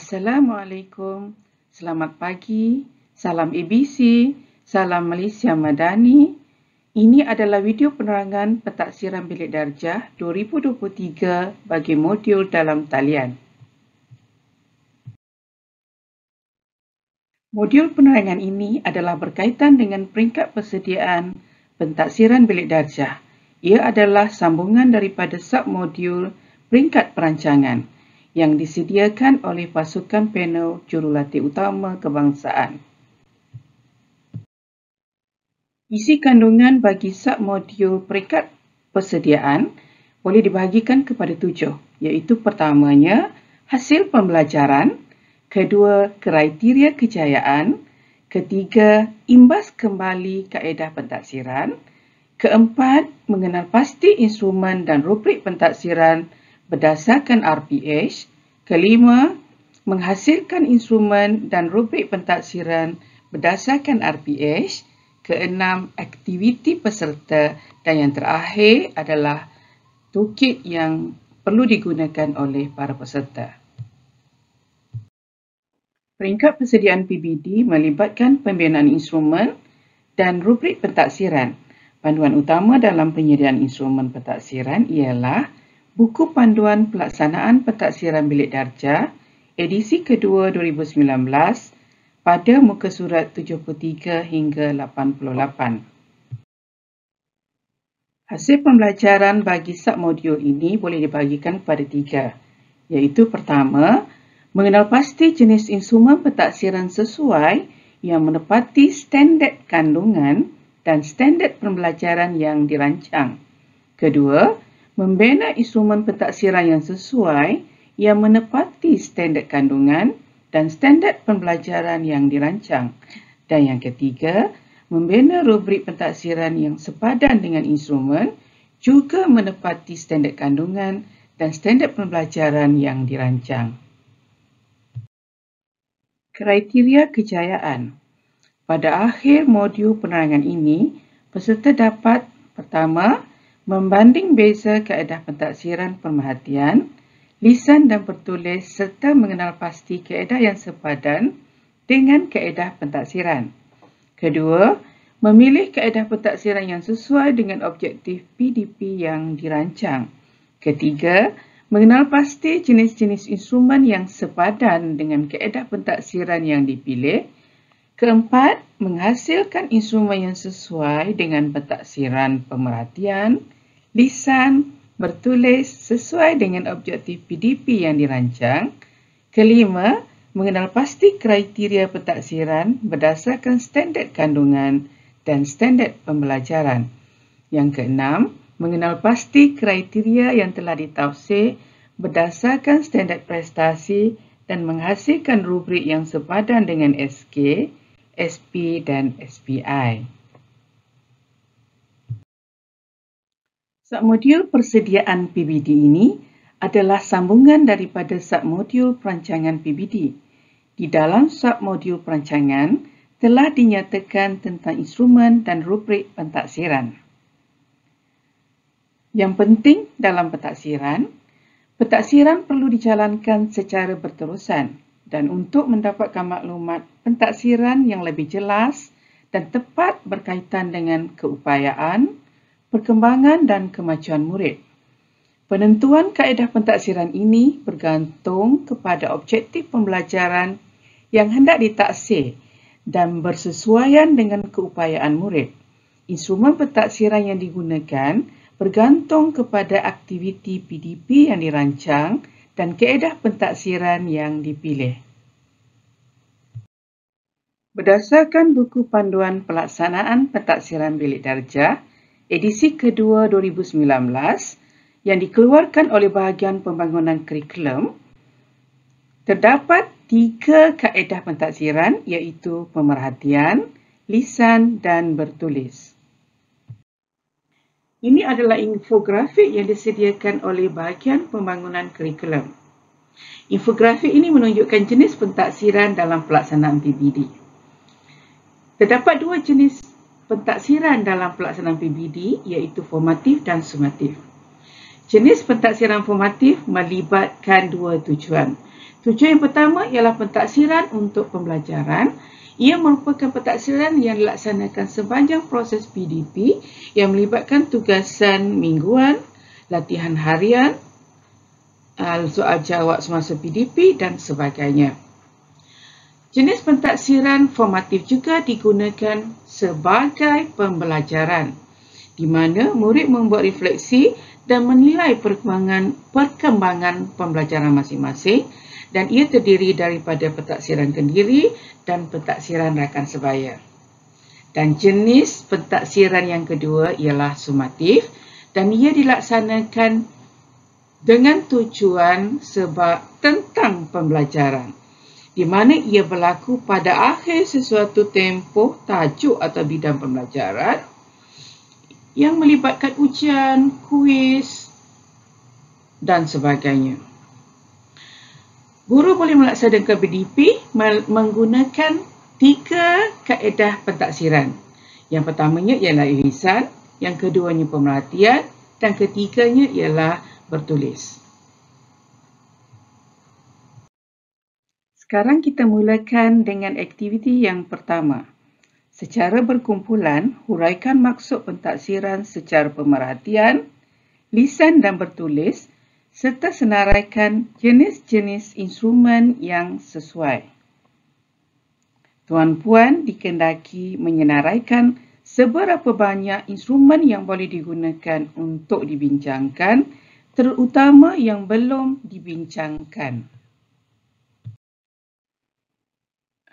Assalamualaikum, selamat pagi, salam ABC, salam Malaysia Madani. Ini adalah video penerangan Pentaksiran Bilik Darjah 2023 bagi modul dalam talian. Modul penerangan ini adalah berkaitan dengan peringkat persediaan Pentaksiran Bilik Darjah. Ia adalah sambungan daripada submodul peringkat perancangan yang disediakan oleh pasukan panel jurulatih utama kebangsaan. Isi kandungan bagi submodul peringkat persediaan boleh dibahagikan kepada 7, iaitu pertamanya, hasil pembelajaran, kedua, kriteria kejayaan, ketiga, imbas kembali kaedah pentaksiran, keempat, mengenal pasti instrumen dan rubrik pentaksiran berdasarkan RPH, kelima, menghasilkan instrumen dan rubrik pentaksiran berdasarkan RPH, keenam, aktiviti peserta, dan yang terakhir adalah toolkit yang perlu digunakan oleh para peserta. Peringkat persediaan PBD melibatkan pembinaan instrumen dan rubrik pentaksiran. Panduan utama dalam penyediaan instrumen pentaksiran ialah Buku Panduan Pelaksanaan Pentaksiran Bilik Darjah, edisi kedua 2019 pada muka surat 73 hingga 88. Hasil pembelajaran bagi submodul ini boleh dibahagikan kepada 3, iaitu pertama, mengenal pasti jenis instrumen pentaksiran sesuai yang menepati standard kandungan dan standard pembelajaran yang dirancang. Kedua, membina instrumen pentaksiran yang sesuai yang menepati standard kandungan dan standard pembelajaran yang dirancang. Dan yang ketiga, membina rubrik pentaksiran yang sepadan dengan instrumen juga menepati standard kandungan dan standard pembelajaran yang dirancang. Kriteria kejayaan. Pada akhir modul penerangan ini, peserta dapat pertama, membanding beza kaedah pentaksiran pemerhatian, lisan dan bertulis serta mengenal pasti kaedah yang sepadan dengan kaedah pentaksiran. Kedua, memilih kaedah pentaksiran yang sesuai dengan objektif PDP yang dirancang. Ketiga, mengenal pasti jenis-jenis instrumen yang sepadan dengan kaedah pentaksiran yang dipilih. Keempat, menghasilkan instrumen yang sesuai dengan pentaksiran pemerhatian, lisan, bertulis sesuai dengan objektif PDP yang dirancang. Kelima, mengenal pasti kriteria pentaksiran berdasarkan standard kandungan dan standard pembelajaran. Yang keenam, mengenal pasti kriteria yang telah ditafsir berdasarkan standard prestasi dan menghasilkan rubrik yang sepadan dengan SK, SP dan SPI. Submodul persediaan PBD ini adalah sambungan daripada submodul perancangan PBD. Di dalam submodul perancangan telah dinyatakan tentang instrumen dan rubrik pentaksiran. Yang penting dalam pentaksiran perlu dijalankan secara berterusan dan untuk mendapatkan maklumat pentaksiran yang lebih jelas dan tepat berkaitan dengan keupayaan, perkembangan dan kemajuan murid. Penentuan kaedah pentaksiran ini bergantung kepada objektif pembelajaran yang hendak ditaksir dan bersesuaian dengan keupayaan murid. Instrumen pentaksiran yang digunakan bergantung kepada aktiviti PDP yang dirancang dan kaedah pentaksiran yang dipilih. Berdasarkan Buku Panduan Pelaksanaan Pentaksiran Bilik Darjah, edisi kedua 2019 yang dikeluarkan oleh Bahagian Pembangunan Kurikulum, terdapat 3 kaedah pentaksiran iaitu pemerhatian, lisan dan bertulis. Ini adalah infografik yang disediakan oleh Bahagian Pembangunan Kurikulum. Infografik ini menunjukkan jenis pentaksiran dalam pelaksanaan PBD. Terdapat 2 jenis pentaksiran dalam pelaksanaan PBD iaitu formatif dan sumatif. Jenis pentaksiran formatif melibatkan 2 tujuan. Tujuan yang pertama ialah pentaksiran untuk pembelajaran. Ia merupakan pentaksiran yang dilaksanakan sepanjang proses PDP yang melibatkan tugasan mingguan, latihan harian, soal jawab semasa PDP dan sebagainya. Jenis pentaksiran formatif juga digunakan sebagai pembelajaran, di mana murid membuat refleksi dan menilai perkembangan pembelajaran masing-masing, dan ia terdiri daripada pentaksiran kendiri dan pentaksiran rakan sebaya. Dan jenis pentaksiran yang kedua ialah sumatif, dan ia dilaksanakan dengan tujuan tentang pembelajaran, di mana ia berlaku pada akhir sesuatu tempoh, tajuk atau bidang pembelajaran yang melibatkan ujian, kuis dan sebagainya. Guru boleh melaksanakan PDP menggunakan 3 kaedah pentaksiran. Yang pertamanya ialah irisan, yang keduanya pemerhatian dan ketiganya ialah bertulis. Sekarang kita mulakan dengan aktiviti yang pertama. Secara berkumpulan, huraikan maksud pentaksiran secara pemerhatian, lisan dan bertulis, serta senaraikan jenis-jenis instrumen yang sesuai. Tuan-puan dikendaki menyenaraikan seberapa banyak instrumen yang boleh digunakan untuk dibincangkan, terutama yang belum dibincangkan.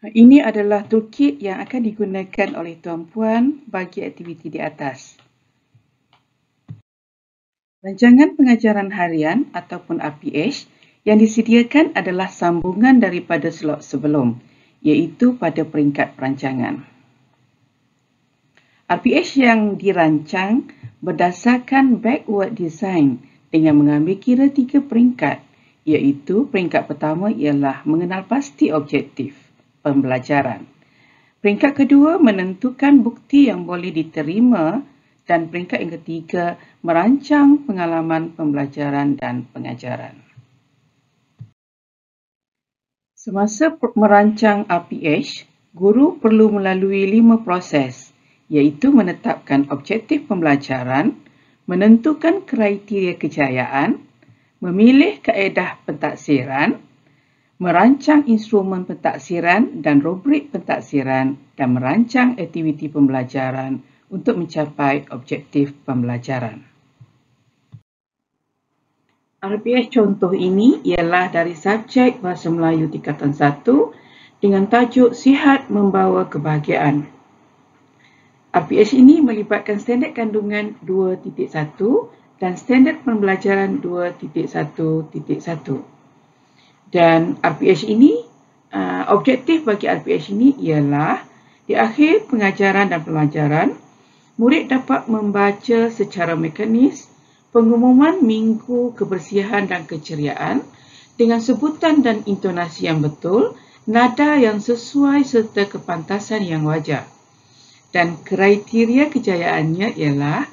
Ini adalah toolkit yang akan digunakan oleh tuan-puan bagi aktiviti di atas. Rancangan pengajaran harian ataupun RPH yang disediakan adalah sambungan daripada slot sebelum, iaitu pada peringkat perancangan. RPH yang dirancang berdasarkan backward design dengan mengambil kira 3 peringkat, iaitu peringkat pertama ialah mengenal pasti objektif pembelajaran. Peringkat kedua menentukan bukti yang boleh diterima dan peringkat yang ketiga merancang pengalaman pembelajaran dan pengajaran. Semasa merancang RPH, guru perlu melalui 5 proses, iaitu menetapkan objektif pembelajaran, menentukan kriteria kejayaan, memilih kaedah pentaksiran, merancang instrumen pentaksiran dan rubrik pentaksiran, dan merancang aktiviti pembelajaran untuk mencapai objektif pembelajaran. RPH contoh ini ialah dari subjek Bahasa Melayu tingkatan 1 dengan tajuk Sihat Membawa Kebahagiaan. RPH ini melibatkan standard kandungan 2.1 dan standard pembelajaran 2.1.1. Dan RPH ini, objektif bagi RPH ini ialah di akhir pengajaran dan pelajaran, murid dapat membaca secara mekanis pengumuman Minggu Kebersihan dan Keceriaan dengan sebutan dan intonasi yang betul, nada yang sesuai serta kepantasan yang wajar. Dan kriteria kejayaannya ialah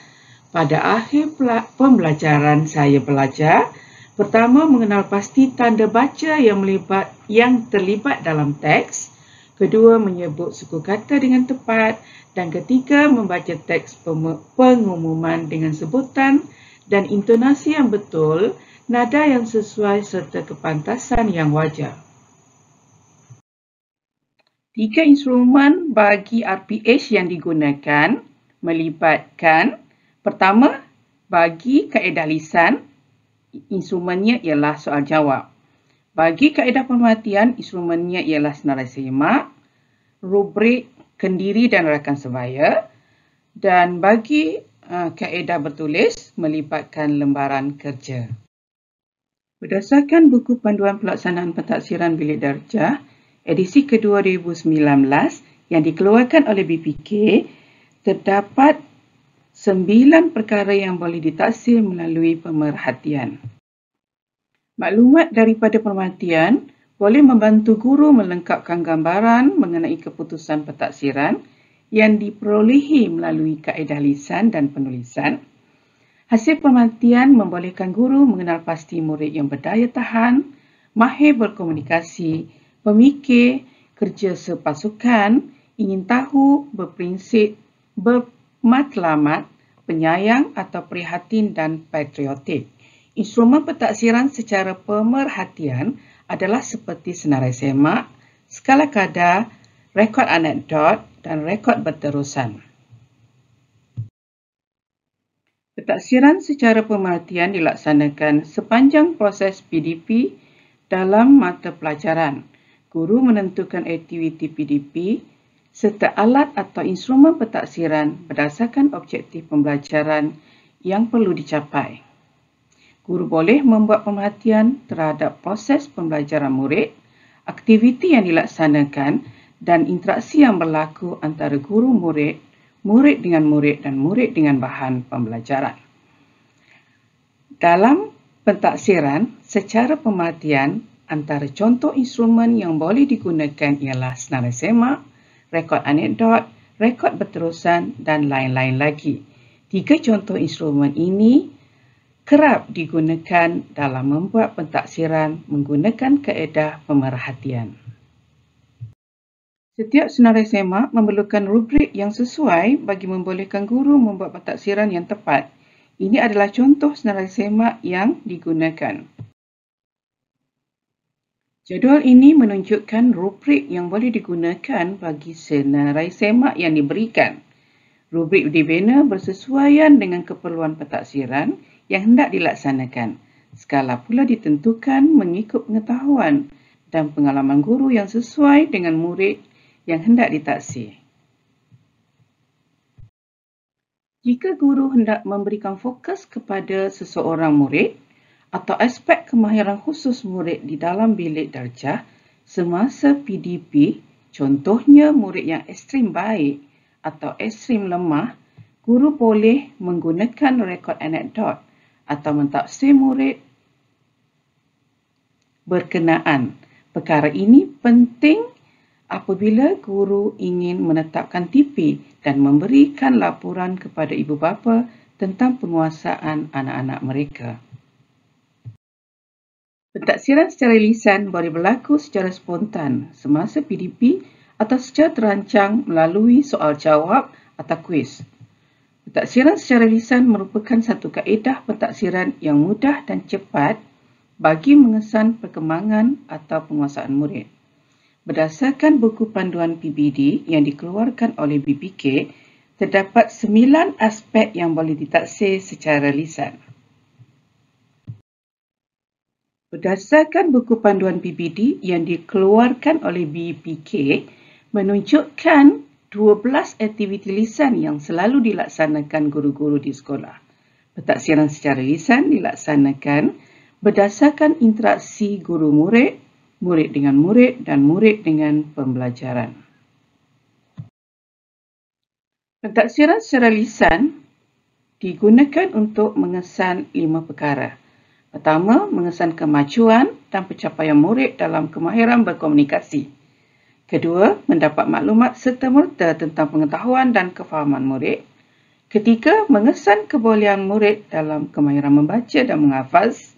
pada akhir pembelajaran saya belajar, pertama mengenal pasti tanda baca yang terlibat dalam teks, kedua menyebut suku kata dengan tepat, dan ketiga membaca teks pengumuman dengan sebutan dan intonasi yang betul, nada yang sesuai serta kepantasan yang wajar. 3 instrumen bagi RPH yang digunakan melibatkan, pertama, bagi kaedah lisan, instrumennya ialah soal jawab. Bagi kaedah pemerhatian, instrumennya ialah senarai semak, rubrik kendiri dan rakan sebaya, dan bagi kaedah bertulis melibatkan lembaran kerja. Berdasarkan buku panduan pelaksanaan pentaksiran bilik darjah edisi kedua 2019 yang dikeluarkan oleh BPK, terdapat 9 perkara yang boleh ditaksir melalui pemerhatian. Maklumat daripada pemerhatian boleh membantu guru melengkapkan gambaran mengenai keputusan pentaksiran yang diperolehi melalui kaedah lisan dan penulisan. Hasil pemerhatian membolehkan guru mengenal pasti murid yang berdaya tahan, mahir berkomunikasi, pemikir, kerja sepasukan, ingin tahu, berprinsip, bermatlamat, penyayang atau prihatin dan patriotik. Instrumen pentaksiran secara pemerhatian adalah seperti senarai semak, skala kadar, rekod anekdot dan rekod berterusan. Pentaksiran secara pemerhatian dilaksanakan sepanjang proses PDP dalam mata pelajaran. Guru menentukan aktiviti PDP serta alat atau instrumen pentaksiran berdasarkan objektif pembelajaran yang perlu dicapai. Guru boleh membuat pemerhatian terhadap proses pembelajaran murid, aktiviti yang dilaksanakan dan interaksi yang berlaku antara guru-murid, murid dengan murid dan murid dengan bahan pembelajaran. Dalam pentaksiran secara pemerhatian, antara contoh instrumen yang boleh digunakan ialah senarai semak, rekod anekdot, rekod berterusan dan lain-lain lagi. 3 contoh instrumen ini kerap digunakan dalam membuat pentaksiran menggunakan kaedah pemerhatian. Setiap senarai semak memerlukan rubrik yang sesuai bagi membolehkan guru membuat pentaksiran yang tepat. Ini adalah contoh senarai semak yang digunakan. Jadual ini menunjukkan rubrik yang boleh digunakan bagi senarai semak yang diberikan. Rubrik dibina bersesuaian dengan keperluan pentaksiran yang hendak dilaksanakan. Skala pula ditentukan mengikut pengetahuan dan pengalaman guru yang sesuai dengan murid yang hendak ditaksir. Jika guru hendak memberikan fokus kepada seseorang murid atau aspek kemahiran khusus murid di dalam bilik darjah semasa PDP, contohnya murid yang ekstrim baik atau ekstrim lemah, guru boleh menggunakan rekod anekdot atau mentaksir murid berkenaan. Perkara ini penting apabila guru ingin menetapkan TP dan memberikan laporan kepada ibu bapa tentang penguasaan anak-anak mereka. Pentaksiran secara lisan boleh berlaku secara spontan semasa PDP atau secara terancang melalui soal jawab atau kuis. Pentaksiran secara lisan merupakan satu kaedah pentaksiran yang mudah dan cepat bagi mengesan perkembangan atau penguasaan murid. Berdasarkan buku panduan PBD yang dikeluarkan oleh BPK, terdapat 9 aspek yang boleh ditaksir secara lisan. Berdasarkan buku panduan PBD yang dikeluarkan oleh BPK, menunjukkan 12 aktiviti lisan yang selalu dilaksanakan guru-guru di sekolah. Pentaksiran secara lisan dilaksanakan berdasarkan interaksi guru-murid, murid dengan murid dan murid dengan pembelajaran. Pentaksiran secara lisan digunakan untuk mengesan 5 perkara. Pertama, mengesan kemajuan dan pencapaian murid dalam kemahiran berkomunikasi. Kedua, mendapat maklumat serta-merta tentang pengetahuan dan kefahaman murid. Ketiga, mengesan kebolehan murid dalam kemahiran membaca dan menghafaz.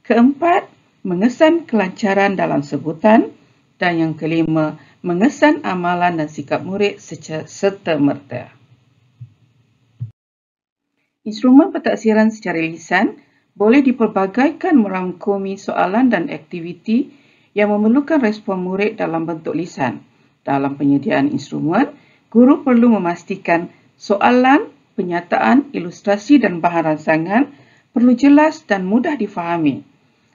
Keempat, mengesan kelancaran dalam sebutan. Dan yang kelima, mengesan amalan dan sikap murid serta-merta. Instrumen pentaksiran secara lisan boleh dipelbagaikan merangkumi soalan dan aktiviti yang memerlukan respon murid dalam bentuk lisan. Dalam penyediaan instrumen, guru perlu memastikan soalan, penyataan, ilustrasi dan bahan rangsangan perlu jelas dan mudah difahami.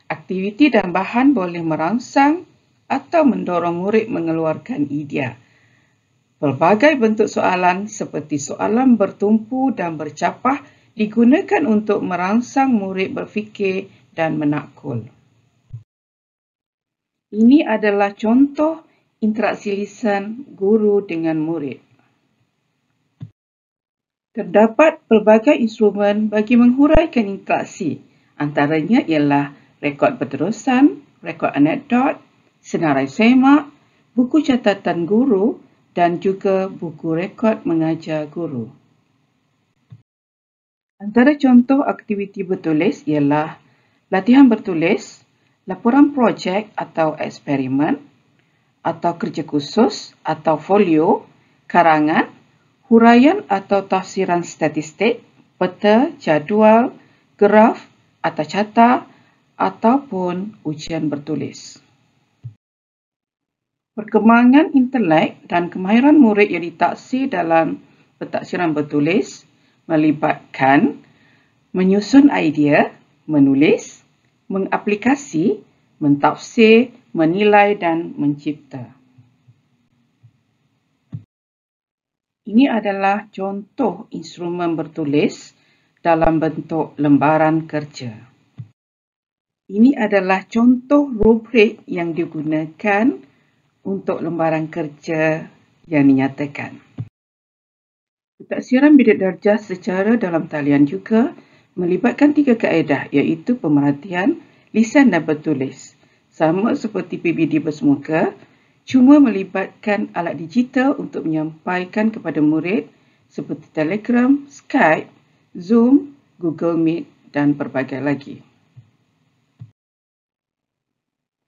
Aktiviti dan bahan boleh merangsang atau mendorong murid mengeluarkan idea. Pelbagai bentuk soalan seperti soalan bertumpu dan bercapah digunakan untuk merangsang murid berfikir dan menakul. Ini adalah contoh interaksi lisan guru dengan murid. Terdapat pelbagai instrumen bagi menghuraikan interaksi. Antaranya ialah rekod berterusan, rekod anekdot, senarai semak, buku catatan guru dan juga buku rekod mengajar guru. Antara contoh aktiviti bertulis ialah latihan bertulis, laporan projek atau eksperimen, atau kerja khusus atau folio, karangan, huraian atau tafsiran statistik, peta, jadual, graf atau carta, ataupun ujian bertulis. Perkembangan intelek dan kemahiran murid yang ditaksir dalam pentaksiran bertulis melibatkan menyusun idea, menulis, mengaplikasi, mentafsir, menilai dan mencipta. Ini adalah contoh instrumen bertulis dalam bentuk lembaran kerja. Ini adalah contoh rubrik yang digunakan untuk lembaran kerja yang dinyatakan. Pentaksiran bidik darjah secara dalam talian juga melibatkan 3 kaedah, iaitu pemerhatian, lisan dan bertulis. Sama seperti PBD bersemuka, cuma melibatkan alat digital untuk menyampaikan kepada murid seperti Telegram, Skype, Zoom, Google Meet dan berbagai lagi.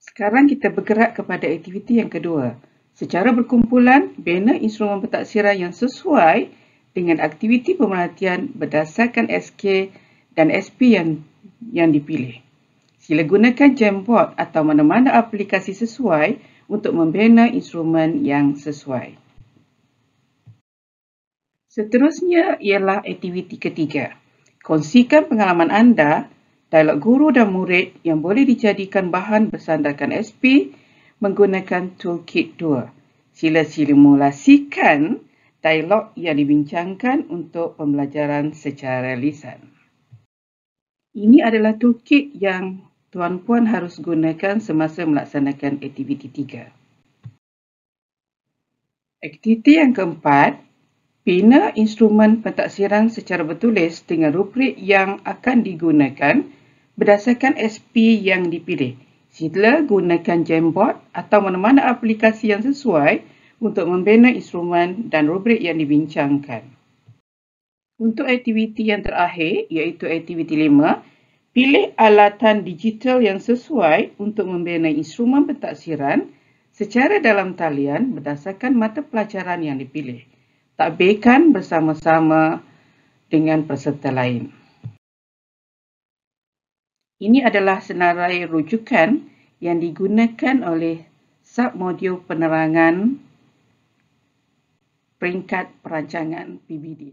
Sekarang kita bergerak kepada aktiviti yang kedua. Secara berkumpulan, bina instrumen pentaksiran yang sesuai dengan aktiviti pemerhatian berdasarkan SK dan SP yang dipilih. Sila gunakan Jamboard atau mana-mana aplikasi sesuai untuk membina instrumen yang sesuai. Seterusnya ialah aktiviti ketiga. Kongsikan pengalaman anda, dialog guru dan murid yang boleh dijadikan bahan bersandarkan SP menggunakan Toolkit 2. Sila simulasikan dialog yang dibincangkan untuk pembelajaran secara lisan. Ini adalah toolkit yang tuan-puan harus gunakan semasa melaksanakan aktiviti 3. Aktiviti yang keempat, bina instrumen pentaksiran secara bertulis dengan rubrik yang akan digunakan berdasarkan SP yang dipilih. Sila gunakan Jamboard atau mana-mana aplikasi yang sesuai untuk membina instrumen dan rubrik yang dibincangkan. Untuk aktiviti yang terakhir, iaitu aktiviti 5, pilih alatan digital yang sesuai untuk membina instrumen pentaksiran secara dalam talian berdasarkan mata pelajaran yang dipilih. Takbirkan bersama-sama dengan peserta lain. Ini adalah senarai rujukan yang digunakan oleh submodul penerangan peringkat perancangan PBD.